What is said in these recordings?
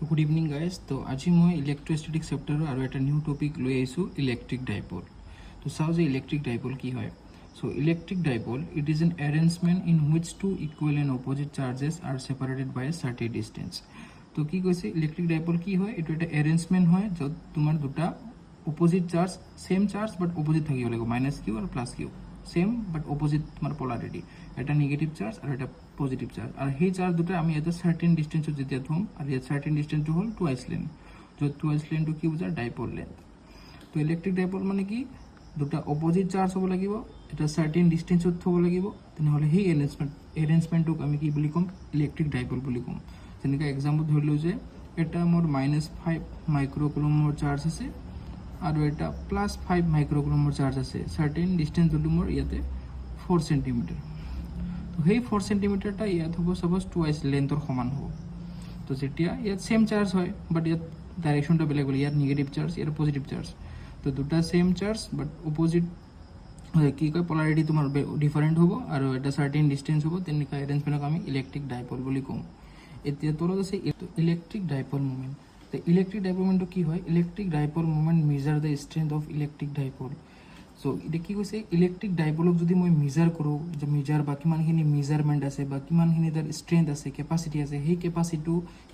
Good evening guys. তো আজি মই ইলেক্ট্ৰোষ্টেটিক চেপ্টাৰৰ আৰু এটা নিউ টপিক লৈ আহিছোঁ ইলেক্ট্ৰিক ডাইপল। তো চাওঁ যে ইলেক্ট্ৰিক ডাইপল কি হয়। So electric dipole, it is an arrangement in which two equal and opposite charges are separated by a certain distance. তো কি কৈছে ইলেক্ট্ৰিক ডাইপল কি হয়, এইটো এটা এৰেঞ্জমেণ্ট হয় য'ত তোমাৰ দুটা অপোজিট চাৰ্জ সেম চাৰ্জ বাট অপোজিট থাকিব লাগিব, মাইনাছ কিউ আৰু প্লাছ কিউ সেম বাট অপোজিট তোমাৰ পলাৰিটি, এটা নিগেটিভ চাৰ্জ আৰু এটা পজিটিভ চাৰ্জ, আৰু সেই চাৰ্জ দুটা আমি এটা চাৰ্টেন ডিষ্টেঞ্চত যেতিয়া থ'ম, আৰু ইয়াত চাৰ্টেন ডিষ্টেঞ্চটো হ'ল টুৱাইচ লেন্থ, য'ত টুৱাইচ লেন্থটো কি বুজায় ডাইপল লেন্থ। তো ইলেক্ট্ৰিক ডাইপল মানে কি, দুটা অপোজিট চাৰ্জ হ'ব লাগিব, এটা চাৰ্টেন ডিষ্টেঞ্চত থ'ব লাগিব, তেনেহ'লে সেই এৰেঞ্জমেণ্টটোক আমি কি বুলি ক'ম, ইলেক্ট্ৰিক ডাইপল বুলি ক'ম। যেনেকৈ এক্সাম্পল ধৰিলোঁ যে এটা মোৰ -5 মাইক্ৰ'কুলমৰ চাৰ্জ আছে আৰু এটা +5 মাইক্ৰ'কুলমৰ চাৰ্জ আছে, চাৰ্টেন ডিষ্টেঞ্চ যোনটো মোৰ ইয়াতে 4 চেণ্টিমিটাৰ। তো সেই 4 চেণ্টিমিটাৰটা ইয়াত হ'ব ছাপ'জ টুৱাইচ লেন্থৰ সমান হ'ব। তো যেতিয়া ইয়াত ছেম চাৰ্জ হয় বাট ইয়াত ডাইৰেকশ্যনটো বেলেগ বেলেগ, ইয়াত নিগেটিভ চাৰ্জ ইয়াত পজিটিভ চাৰ্জ, তো দুটা ছেম চাৰ্জ বাট অপোজিট কি কয় পলাৰিটি তোমাৰ ডিফাৰেণ্ট হ'ব আৰু এটা চাৰ্টেন ডিষ্টেঞ্চ হ'ব, তেনেকুৱা এৰেঞ্জমেণ্টক আমি ইলেক্ট্ৰিক ডাইপল বুলি কওঁ। এতিয়া তলত আছে ইলেক্ট্ৰিক ডাইপল মুভমেণ্ট। তো ইলেক্ট্ৰিক ডাইপল মুভমেণ্টটো কি হয়, electric dipole movement measure the strength of electric dipole. So' এতিয়া কি কৈছে, ইলেক্ট্ৰিক ডাইপলক যদি মই মেজাৰ কৰোঁ, যে মেজাৰ বা কিমানখিনি মেজাৰমেণ্ট আছে বা কিমানখিনি তাৰ ষ্ট্ৰেংথ আছে, কেপাচিটি আছে, সেই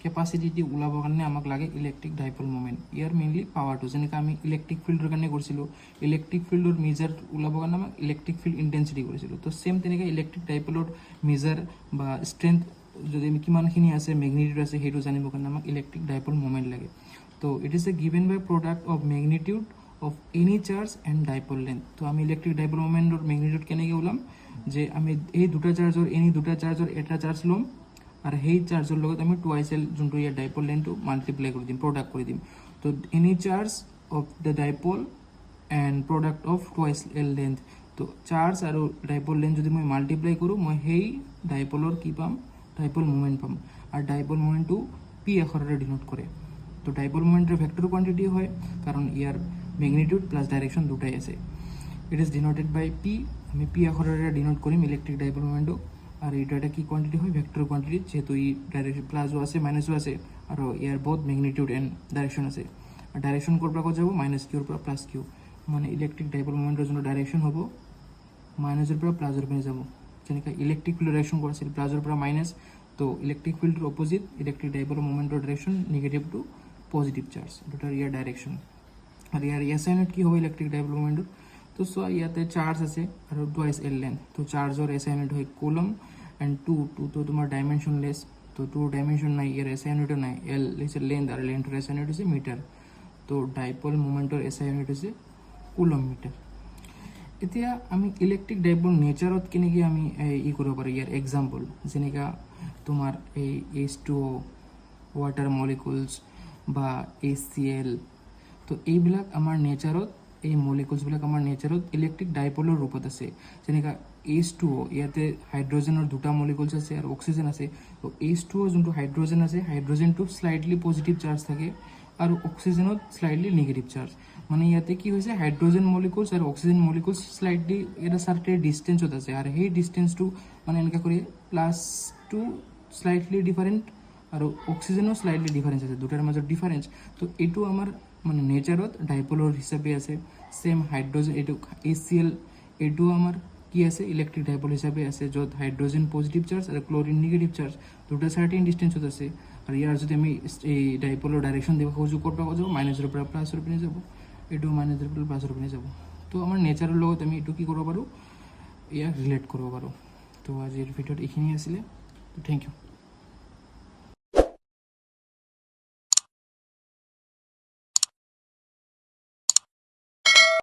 কেপাচিটিটো ওলাবৰ কাৰণে আমাক লাগে ইলেক্ট্ৰিক ডাইপল মুভমেণ্ট। ইয়াৰ মেইনলি পাৱাৰটো, যেনেকৈ আমি ইলেক্ট্ৰিক ফিল্ডৰ কাৰণে কৰিছিলোঁ, ইলেক্ট্ৰিক ফিল্ডৰ মেজাৰ ওলাবৰ কাৰণে আমাক ইলেক্ট্ৰিক ফিল্ড ইণ্টেঞ্চিটি কৰিছিলোঁ। তো ছেম তেনেকৈ ইলেক্ট্ৰিক ডাইপলৰ মেজাৰ বা ষ্ট্ৰেংথ যদি আমি কিমানখিনি আছে, মেগনিটিউড আছে, সেইটো জানিবৰ কাৰণে আমাক ইলেক্ট্ৰিক ডাইপল মুভমেণ্ট লাগে। তো it is a given by product of magnitude of any charge and dipole length. তো আমি ইলেক্ট্ৰিক ডাইপল মুভমেণ্টৰ মেগনিটিউড কেনেকৈ ওলাম, যে আমি এই দুটা চাৰ্জৰ এটা চাৰ্জ ল'ম আৰু সেই চাৰ্জৰ লগত আমি টুৱাইচ এল যোনটো ইয়াৰ ডাইপল লেন্থটো মাল্টিপ্লাই কৰি দিম, প্ৰডাক্ট কৰি দিম। তো any charge of the dipole and product of twice L length. তো চাৰ্জ আৰু ডাইপল লেন্থ যদি মই মাল্টিপ্লাই কৰোঁ, মই সেই ডাইপলৰ কি পাম, ডাইপল মুভমেণ্ট পাম। আৰু ডাইপল মুভমেণ্টটো পি আখৰেৰে ডিনোট কৰে। তো ডাইপল মুভমেণ্টৰ ভেক্টৰ কোৱান্টিটি হয়, কাৰণ ইয়াৰ মেগনিটিউড প্লাছ ডাইৰেকশ্যন দুটাই আছে। It is denoted by P, আমি পি আখৰেৰে ডিনোট কৰিম ইলেক্ট্ৰিক ডাইপল মুভমেণ্টটো। আৰু এইটো এটা কি কোৱান্টিটি হয়, ভেক্টৰ কোৱান্টিটি, যিহেতু ই ডাইৰেকশ্যন প্লাছো আছে মাইনাছো আছে আৰু ইয়াৰ বহুত মেগনিটিউড এণ্ড ডাইৰেকশ্যন আছে। আৰু ডাইৰেকশ্যন ক'ৰ পৰা ক'ত যাব, -কিউৰ পৰা +কিউ, মানে ইলেক্ট্ৰিক ডাইপল মুভমেণ্টৰ যোনটো ডাইৰেকশ্যন হ'ব মাইনাছৰ পৰা প্লাছৰ পিনে যাব। যেনেকৈ ইলেক্ট্ৰিক ফিল্ডৰ ডাইৰেকশ্যন কৰা আছিল প্লাছৰ পৰা মাইনাছ, তো ইলেক্ট্ৰিক ফিল্ডৰ অপজিট ইলেক্ট্ৰিক ডাইপল মুভমেণ্টৰ direction negative to positive charge, দুটাৰ ইয়াৰ ডাইৰেকশ্যন। আৰু ইয়াৰ এছ আই ইউনিট কি হ'ব ইলেক্ট্ৰিক ডাইপল মুভমেণ্টৰ, তো চোৱা ইয়াতে চাৰ্জ আছে আৰু টুৱাইচ এল লেন্থ, তো চাৰ্জৰ এছ আই ইউনিট হয় কুলম এণ্ড টু তো তোমাৰ ডাইমেনশ্যনলেছ, তো টুৰ ডাইমেনশ্যন নাই, ইয়াৰ এছ আই ইউনিটো নাই, এল হৈছে লেন্থ আৰু লেন্থৰ এছ আই ইউনিট হৈছে মিটাৰ। তো ডাইপল মুভমেণ্টৰ এছ আই ইউনিট হৈছে কুলম মিটাৰ। এতিয়া আমি ইলেক্ট্ৰিক ডাইপল নেচাৰত কেনেকৈ আমি কৰিব পাৰোঁ, ইয়াৰ এক্সাম্পল যেনেকৈ তোমাৰ এই H2O, ৱাটাৰ মলিকুলছ বা HCl, তো এইবিলাক আমাৰ নেচাৰত, এই মলিকুলছবিলাক আমাৰ নেচাৰত ইলেক্ট্ৰিক ডাইপলৰ ৰূপত আছে। যেনেকৈ H2O, ইয়াতে হাইড্ৰজেনৰ দুটা মলিকুলছ আছে আৰু অক্সিজেন আছে। তো H2O যোনটো হাইড্ৰজেন আছে, হাইড্ৰজেনটো স্লাইটলি পজিটিভ চাৰ্জ থাকে আৰু অক্সিজেনত স্লাইটলি নিগেটিভ চাৰ্জ। মানে ইয়াতে কি হৈছে, হাইড্ৰজেন মলিকুলছ আৰু অক্সিজেন মলিকুলছ স্লাইটলি এটা চাৰ্টেন ডিষ্টেঞ্চত আছে, আৰু সেই ডিষ্টেঞ্চটো মানে এনেকৈ কৰি প্লাছটো স্লাইটলি ডিফাৰেণ্ট আৰু অক্সিজেনো স্লাইটলি ডিফাৰেঞ্চ আছে, দুটাৰ মাজত ডিফাৰেঞ্চ। তো এইটো আমাৰ মানে নেচাৰত ডাইপলৰ হিচাপে আছে। ছেম হাইড্ৰজেন, এইটো HCl, এইটো আমাৰ কি আছে, ইলেক্ট্ৰিক ডাইপল হিচাপে আছে, য'ত হাইড্ৰজেন পজিটিভ চাৰ্জ আৰু ক্লৰিন নিগেটিভ চাৰ্জ, দুটা চাৰ্টেন ডিষ্টেঞ্চত আছে। আৰু ইয়াৰ যদি আমি এই ডাইপলৰ ডাইৰেকশ্যন দিব খোজোঁ, ক'ৰ পৰা ক'ত যাব, মাইনাছৰ পৰা প্লাছৰ পিনে যাব, এইটো মাইনাছৰ পৰা প্লাছৰ পিনে যাব। তো আমাৰ নেচাৰৰ লগত আমি এইটো কি কৰিব পাৰোঁ, ইয়াক ৰিলেট কৰিব পাৰোঁ। তো আজিৰ ভিডিঅ'ত এইখিনি আছিলে, থেংক ইউ।